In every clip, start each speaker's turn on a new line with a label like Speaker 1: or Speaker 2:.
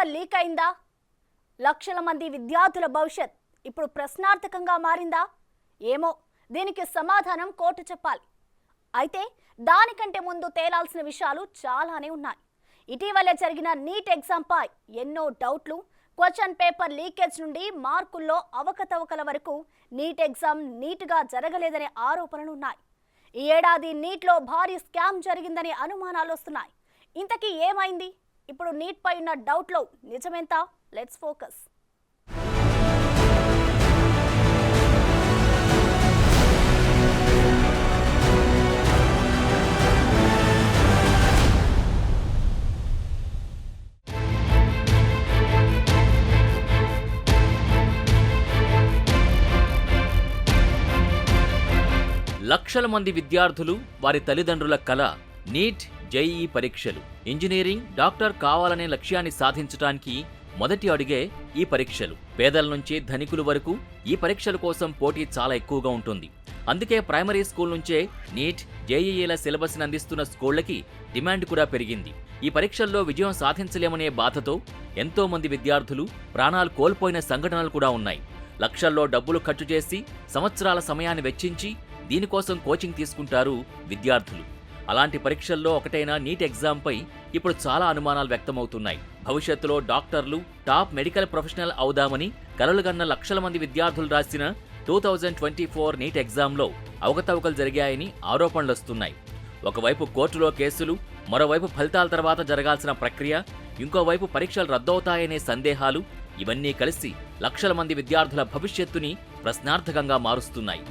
Speaker 1: Paper leak అయిందా? లక్షల మంది విద్యార్థుల భవిష్యత్ ఇప్పుడు ప్రశ్నార్థకంగా మారిందా? ఏమో, దీనికి సమాధానం కోర్టు చెప్పాలి. అయితే దానికంటే ముందు తేలాల్సిన విషయాలు చాలానే ఉన్నాయి. ఇటీవలే జరిగిన నీట్ ఎగ్జామ్పై ఎన్నో డౌట్లు, క్వశ్చన్ పేపర్ లీకేజ్ నుండి మార్కుల్లో అవకతవకల వరకు నీట్ ఎగ్జామ్ నీట్గా జరగలేదనే ఆరోపణలు ఉన్నాయి. ఈ ఏడాది నీట్లో భారీ స్కామ్ జరిగిందనే అనుమానాలు వస్తున్నాయి. ఇంతకీ ఏమైంది? ఇప్పుడు నీట్ పై ఉన్న డౌట్లో నిజమెంత? Let's focus.
Speaker 2: లక్షల మంది విద్యార్థులు, వారి తల్లిదండ్రుల కల నీట్, జేఈఈ పరీక్షలు. ఇంజనీరింగ్, డాక్టర్ కావాలనే లక్ష్యాన్ని సాధించడానికి మొదటి అడుగే ఈ పరీక్షలు. పేదల నుంచి ధనికుల వరకు ఈ పరీక్షల కోసం పోటీ చాలా ఎక్కువగా ఉంటుంది. అందుకే ప్రైమరీ స్కూల్ నుంచే నీట్, జేఈఈల సిలబస్ని అందిస్తున్న స్కూళ్లకి డిమాండ్ కూడా పెరిగింది. ఈ పరీక్షల్లో విజయం సాధించలేమనే బాధతో ఎంతో మంది విద్యార్థులు ప్రాణాలు కోల్పోయిన సంఘటనలు కూడా ఉన్నాయి. లక్షల్లో డబ్బులు ఖర్చు చేసి సంవత్సరాల సమయాన్ని వెచ్చించి దీనికోసం కోచింగ్ తీసుకుంటారు విద్యార్థులు. అలాంటి పరీక్షల్లో ఒకటైన నీట్ ఎగ్జామ్పై ఇప్పుడు చాలా అనుమానాలు వ్యక్తమవుతున్నాయి. భవిష్యత్తులో డాక్టర్లు, టాప్ మెడికల్ ప్రొఫెషనల్ అవుదామని కలలుగన్న లక్షల మంది విద్యార్థులు రాసిన 2024 నీట్ ఎగ్జామ్లో అవకతవకలు జరిగాయని ఆరోపణలొస్తున్నాయి. ఒకవైపు కోర్టులో కేసులు, మరోవైపు ఫలితాల తర్వాత జరగాల్సిన ప్రక్రియ, ఇంకోవైపు పరీక్షలు రద్దవుతాయనే సందేహాలు, ఇవన్నీ కలిసి లక్షల మంది విద్యార్థుల భవిష్యత్తుని ప్రశ్నార్థకంగా మారుస్తున్నాయి.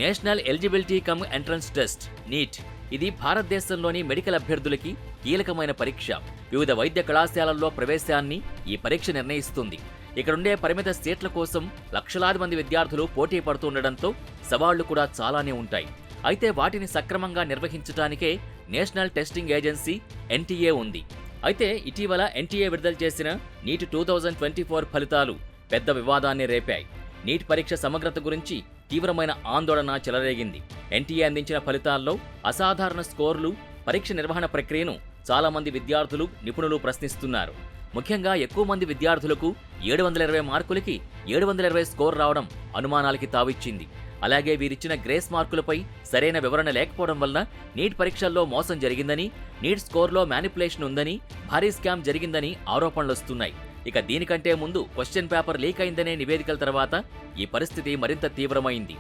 Speaker 2: National eligibility cum entrance test NEET. ఇది భారతదేశంలోని మెడికల్ అభ్యర్థులకి కీలకమైన పరీక్ష. వివిధ వైద్య కళాశాలల్లో ప్రవేశాన్ని ఈ పరీక్ష నిర్ణయిస్తుంది. ఇక్కడుండే పరిమిత సీట్ల కోసం లక్షలాది మంది విద్యార్థులు పోటీ పడుతుండటంతో సవాళ్లు కూడా చాలానే ఉంటాయి. అయితే వాటిని సక్రమంగా నిర్వహించడానికే నేషనల్ టెస్టింగ్ ఏజెన్సీ ఎన్టీఏ ఉంది. అయితే ఇటీవల ఎన్టీఏ విడుదల చేసిన నీట్ 2024 ఫలితాలు పెద్ద వివాదాన్ని రేపాయి. నీట్ పరీక్ష సమగ్రత గురించి తీవ్రమైన ఆందోళన చెలరేగింది. ఎన్టీఏ అందించిన ఫలితాల్లో అసాధారణ స్కోర్లు, పరీక్ష నిర్వహణ ప్రక్రియను చాలా మంది విద్యార్థులు, నిపుణులు ప్రశ్నిస్తున్నారు. ముఖ్యంగా ఎక్కువ మంది విద్యార్థులకు 720 మార్కులకి 720 స్కోర్ రావడం అనుమానాలకి తావిచ్చింది. అలాగే వీరిచ్చిన గ్రేస్ మార్కులపై సరైన వివరణ లేకపోవడం వల్ల నీట్ పరీక్షల్లో మోసం జరిగిందని, నీట్ స్కోర్లో మ్యానిపులేషన్ ఉందని, భారీ స్కామ్ జరిగిందని ఆరోపణలొస్తున్నాయి. ఇక దీనికంటే ముందు క్వశ్చన్ పేపర్ లీక్ అయిందనే నివేదికల తర్వాత ఈ పరిస్థితి మరింత తీవ్రమైంది.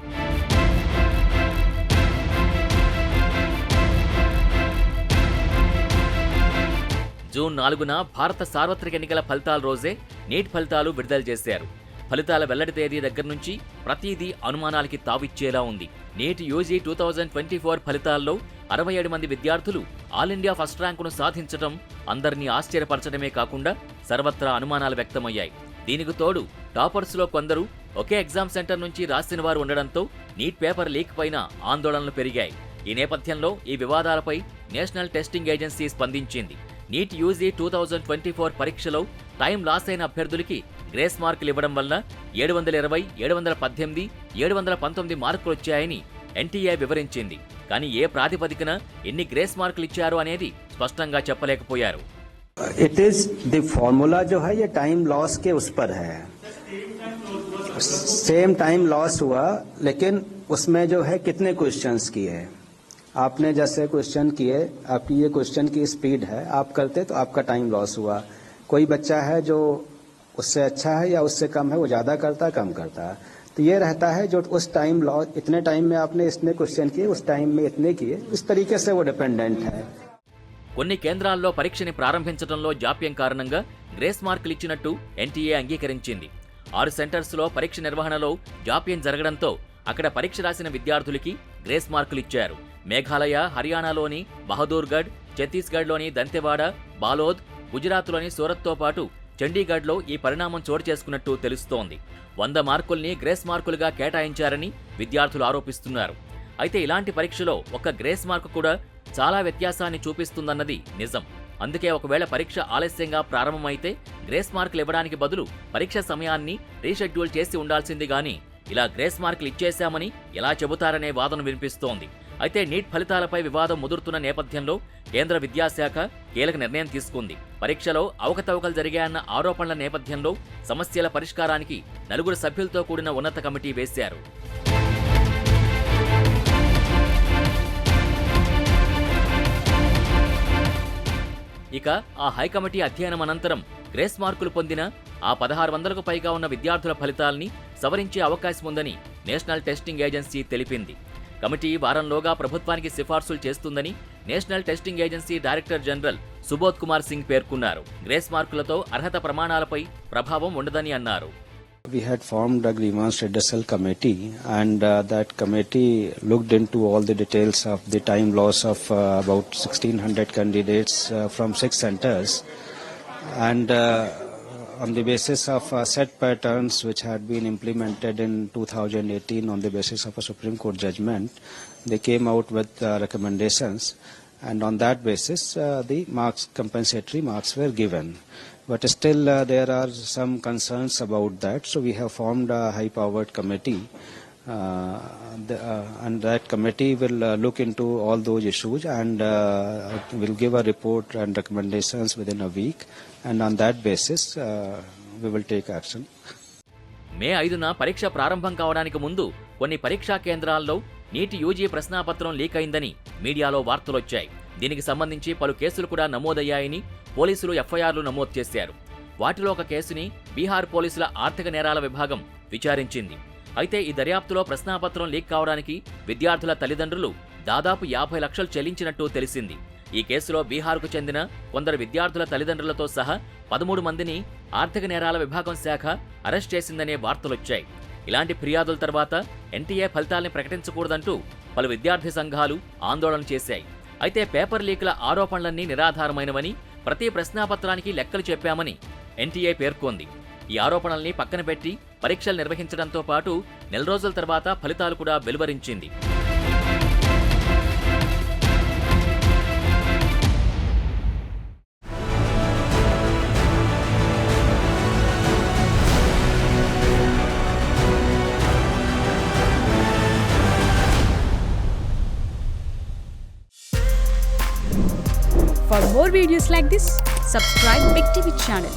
Speaker 2: జూన్ 4న భారత సార్వత్రిక ఎన్నికల ఫలితాల రోజే నీట్ ఫలితాలు విడుదల చేశారు. ఫలితాల వెల్లడి తేదీ దగ్గర నుంచి ప్రతిదీ అనుమానాలకి తావిచ్చేలా ఉంది. నీట్ యూజీ 2024 ఫలితాల్లో 67 మంది విద్యార్థులు ఆల్ ఇండియా ఫస్ట్ ర్యాంకును సాధించడం అందరినీ ఆశ్చర్యపరచడమే కాకుండా సర్వత్రా అనుమానాలు వ్యక్తమయ్యాయి. దీనికి తోడు టాపర్స్లో కొందరు ఒకే ఎగ్జామ్ సెంటర్ నుంచి రాసిన వారు ఉండడంతో నీట్ పేపర్ లీక్ పైన ఆందోళనలు పెరిగాయి. ఈ నేపథ్యంలో ఈ వివాదాలపై నేషనల్ టెస్టింగ్ ఏజెన్సీ స్పందించింది. నీట్ యూజీ 2024 పరీక్షలో టైం లాస్ అయిన అభ్యర్థులకి గ్రేస్ మార్కులు ఇవ్వడం వల్ల 720, 718, 719 మార్కులు వచ్చాయని ఎన్టీఏ వివరించింది. కానీ ఏ ప్రాతిపదికన ఎన్ని గ్రేస్ మార్కులు ఇచ్చారు అనేది స్పష్టంగా చెప్పలేకపోయారు.
Speaker 3: इट इज द फॉर्मूला जो है ये टाइम लॉस के उस पर है. सेम टाइम लॉस हुआ, लेकिन उसमें जो है कितने क्वेश्चंस किए. आपने जैसे क्वेश्चन किए, आपकी ये क्वेश्चन की स्पीड है, आप करते तो आपका टाइम लॉस हुआ. कोई बच्चा है जो उससे अच्छा है या उससे कम है, वो ज्यादा करता है, कम करता है. तो ये रहता है जो उस टाइम लॉस, इतने टाइम में आपने इतने क्वेश्चन किए, उस टाइम में इतने किए, इस तरीके से वो डिपेंडेंट है.
Speaker 2: కొన్ని కేంద్రాల్లో పరీక్షని ప్రారంభించడంలో జాప్యం కారణంగా గ్రేస్ మార్కులు ఇచ్చినట్టు ఎన్టీఏ అంగీకరించింది. 6 సెంటర్స్లో పరీక్ష నిర్వహణలో జాప్యం జరగడంతో అక్కడ పరీక్ష రాసిన విద్యార్థులకి గ్రేస్ మార్కులు ఇచ్చారు. మేఘాలయ, హర్యానాలోని బహదూర్గఢ్, ఛత్తీస్గఢ్లోని దంతెవాడ, బాలోద్, గుజరాత్లోని సూరత్తో పాటు చండీగఢ్లో ఈ పరిణామం చోటు చేసుకున్నట్టు తెలుస్తోంది. 100 మార్కుల్ని గ్రేస్ మార్కులుగా కేటాయించారని విద్యార్థులు ఆరోపిస్తున్నారు. అయితే ఇలాంటి పరీక్షలో ఒక్క గ్రేస్ మార్కు కూడా చాలా వ్యత్యాసాన్ని చూపిస్తుందన్నది నిజం. అందుకే ఒకవేళ పరీక్ష ఆలస్యంగా ప్రారంభమైతే గ్రేస్ మార్కులు ఇవ్వడానికి బదులు పరీక్ష సమయాన్ని రీషెడ్యూల్ చేసి ఉండాల్సింది గాని ఇలా గ్రేస్ మార్కులు ఇచ్చేశామని ఎలా చెబుతారనే వాదన వినిపిస్తోంది. అయితే నీట్ ఫలితాలపై వివాదం ముదురుతున్న నేపథ్యంలో కేంద్ర విద్యాశాఖ కీలక నిర్ణయం తీసుకుంది. పరీక్షలో అవకతవకలు జరిగాయన్న ఆరోపణల నేపథ్యంలో సమస్యల పరిష్కారానికి 4 సభ్యులతో కూడిన ఉన్నత కమిటీ వేశారు. ఇక ఆ హైకమిటీ అధ్యయనం అనంతరం గ్రేస్ మార్కులు పొందిన ఆ 1600కు పైగా ఉన్న విద్యార్థుల ఫలితాల్ని సవరించే అవకాశం ఉందని నేషనల్ టెస్టింగ్ ఏజెన్సీ తెలిపింది. కమిటీ వారంలోగా ప్రభుత్వానికి సిఫార్సులు చేస్తుందని national testing agency director general Subodh Kumar Singh పేర్కొన్నారు. గ్రేస్ మార్కులతో అర్హత ప్రమాణాలపై ప్రభావం ఉండదని అన్నారు.
Speaker 3: We had formed a grievance redressal committee, and that committee looked into all the details of the time loss of about 1600 candidates from 6 centers, and on the basis of set patterns which had been implemented in 2018 on the basis of a Supreme Court judgment, they came out with recommendations, and on that basis the compensatory marks were given. But still there are some concerns about that, so we have formed a high-powered committee, and that committee will look into all those issues and will give a report and recommendations within a week, and on that basis we will take action.
Speaker 2: మే 5న పరీక్ష ప్రారంభం కావడానికి ముందు కొన్ని పరీక్షా కేంద్రాల్లో నీటి UG ప్రశ్నాపత్రం leak అయిందని మీడియాలో వార్తలొచ్చాయి. దీనికి సంబంధించి పలు కేసులు కూడా నమోదయ్యాయని పోలీసులు ఎఫ్ఐఆర్లు నమోదు చేశారు. వాటిలో ఒక కేసుని బీహార్ పోలీసుల ఆర్థిక నేరాల విభాగం విచారించింది. అయితే ఈ దర్యాప్తులో ప్రశ్నాపత్రం లీక్ కావడానికి విద్యార్థుల తల్లిదండ్రులు దాదాపు 50 లక్షలు చెల్లించినట్టు తెలిసింది. ఈ కేసులో బీహార్కు చెందిన కొందరు విద్యార్థుల తల్లిదండ్రులతో సహా 13 మందిని ఆర్థిక నేరాల విభాగం శాఖ అరెస్ట్ చేసిందనే వార్తలొచ్చాయి. ఇలాంటి ఫిర్యాదుల తర్వాత ఎన్టీఏ ఫలితాల్ని ప్రకటించకూడదంటూ పలు విద్యార్థి సంఘాలు ఆందోళన చేశాయి. అయితే పేపర్ లీకుల ఆరోపణలన్నీ నిరాధారమైనవని, ప్రతి ప్రశ్నాపత్రానికి లెక్కలు చెప్పామని ఎన్టీఏ పేర్కొంది. ఈ ఆరోపణల్ని పక్కన పెట్టి పరీక్షలు నిర్వహించడంతో పాటు 4 రోజుల తర్వాత ఫలితాలు కూడా వెలువరించింది.
Speaker 4: For more videos like this, subscribe Big TV channel.